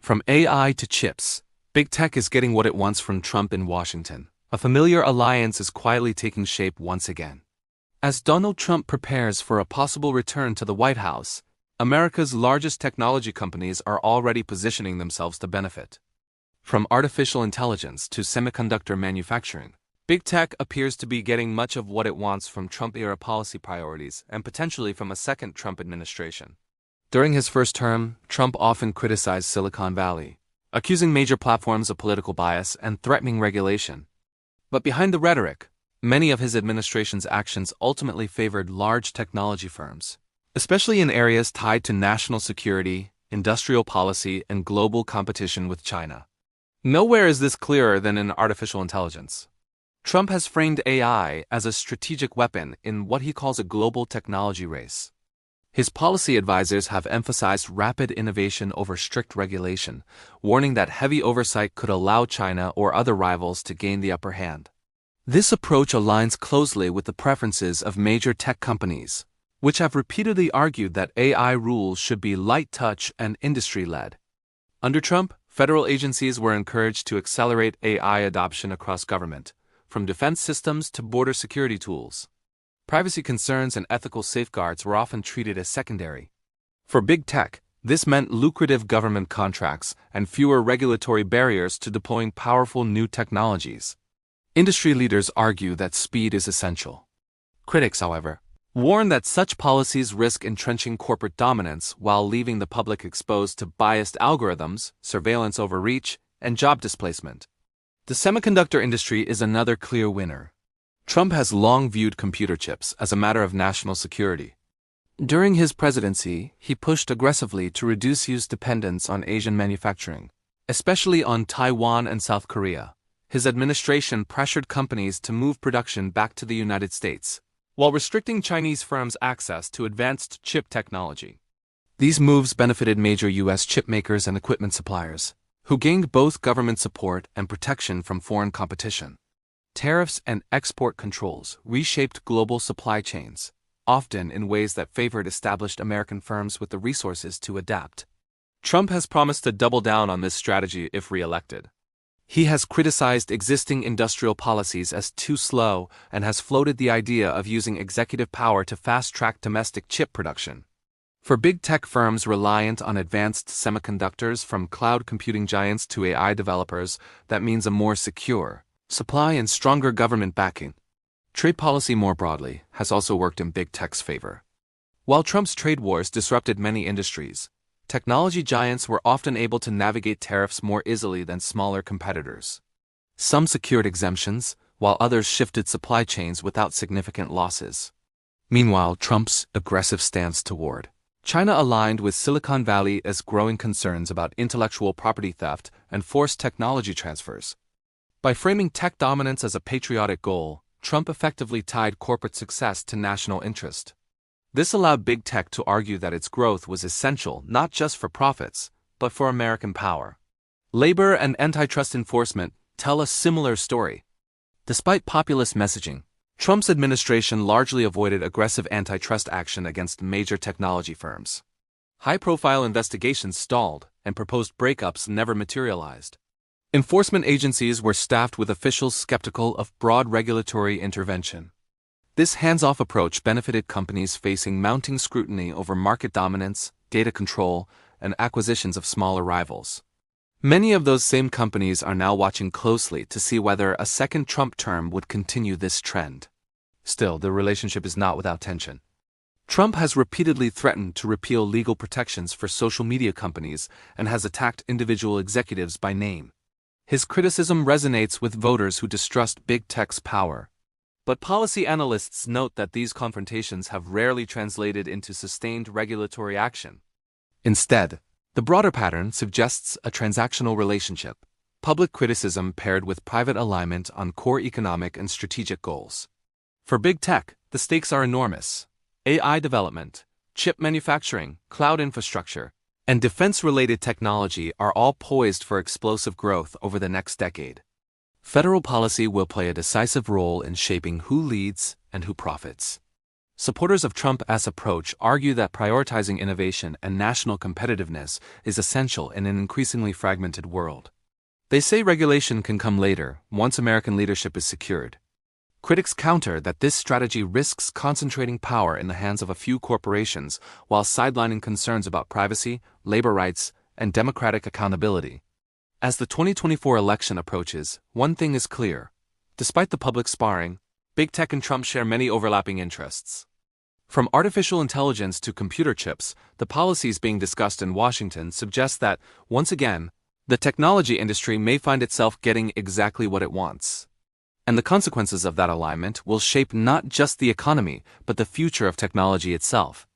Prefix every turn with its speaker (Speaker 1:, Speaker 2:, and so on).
Speaker 1: From AI to chips, big tech is getting what it wants from Trump in Washington. A familiar alliance is quietly taking shape once again. As Donald Trump prepares for a possible return to the White House, America's largest technology companies are already positioning themselves to benefit. From artificial intelligence to semiconductor manufacturing, big tech appears to be getting much of what it wants from Trump-era policy priorities and potentially from a second Trump administration. During his first term, Trump often criticized Silicon Valley, accusing major platforms of political bias and threatening regulation. But behind the rhetoric, many of his administration's actions ultimately favored large technology firms, especially in areas tied to national security, industrial policy, and global competition with China. Nowhere is this clearer than in artificial intelligence. Trump has framed AI as a strategic weapon in what he calls a global technology race. His policy advisors have emphasized rapid innovation over strict regulation, warning that heavy oversight could allow China or other rivals to gain the upper hand. This approach aligns closely with the preferences of major tech companies, which have repeatedly argued that AI rules should be light touch and industry-led. Under Trump, federal agencies were encouraged to accelerate AI adoption across government, from defense systems to border security tools. Privacy concerns and ethical safeguards were often treated as secondary. For big tech, this meant lucrative government contracts and fewer regulatory barriers to deploying powerful new technologies. Industry leaders argue that speed is essential. Critics, however, warn that such policies risk entrenching corporate dominance while leaving the public exposed to biased algorithms, surveillance overreach, and job displacement. The semiconductor industry is another clear winner. Trump has long viewed computer chips as a matter of national security. During his presidency, he pushed aggressively to reduce U.S. dependence on Asian manufacturing, especially on Taiwan and South Korea. His administration pressured companies to move production back to the United States, while restricting Chinese firms' access to advanced chip technology. These moves benefited major U.S. chip makers and equipment suppliers, who gained both government support and protection from foreign competition. Tariffs and export controls reshaped global supply chains, often in ways that favored established American firms with the resources to adapt. Trump has promised to double down on this strategy if re-elected. He has criticized existing industrial policies as too slow and has floated the idea of using executive power to fast-track domestic chip production. For big tech firms reliant on advanced semiconductors, from cloud computing giants to AI developers, that means a more secure supply and stronger government backing. Trade policy more broadly has also worked in big tech's favor. While Trump's trade wars disrupted many industries, technology giants were often able to navigate tariffs more easily than smaller competitors. Some secured exemptions, while others shifted supply chains without significant losses. Meanwhile, Trump's aggressive stance toward China aligned with Silicon Valley as growing concerns about intellectual property theft and forced technology transfers. By framing tech dominance as a patriotic goal, Trump effectively tied corporate success to national interest. This allowed big tech to argue that its growth was essential not just for profits, but for American power. Labor and antitrust enforcement tell a similar story. Despite populist messaging, Trump's administration largely avoided aggressive antitrust action against major technology firms. High-profile investigations stalled, and proposed breakups never materialized. Enforcement agencies were staffed with officials skeptical of broad regulatory intervention. This hands-off approach benefited companies facing mounting scrutiny over market dominance, data control, and acquisitions of smaller rivals. Many of those same companies are now watching closely to see whether a second Trump term would continue this trend. Still, the relationship is not without tension. Trump has repeatedly threatened to repeal legal protections for social media companies and has attacked individual executives by name. His criticism resonates with voters who distrust big tech's power. But policy analysts note that these confrontations have rarely translated into sustained regulatory action. Instead, the broader pattern suggests a transactional relationship, public criticism paired with private alignment on core economic and strategic goals. For big tech, the stakes are enormous. AI development, chip manufacturing, cloud infrastructure, and defense-related technology are all poised for explosive growth over the next decade. Federal policy will play a decisive role in shaping who leads and who profits. Supporters of Trump's approach argue that prioritizing innovation and national competitiveness is essential in an increasingly fragmented world. They say regulation can come later, once American leadership is secured. Critics counter that this strategy risks concentrating power in the hands of a few corporations while sidelining concerns about privacy, labor rights, and democratic accountability. As the 2024 election approaches, one thing is clear. Despite the public sparring, big tech and Trump share many overlapping interests. From artificial intelligence to computer chips, the policies being discussed in Washington suggest that, once again, the technology industry may find itself getting exactly what it wants. And the consequences of that alignment will shape not just the economy, but the future of technology itself.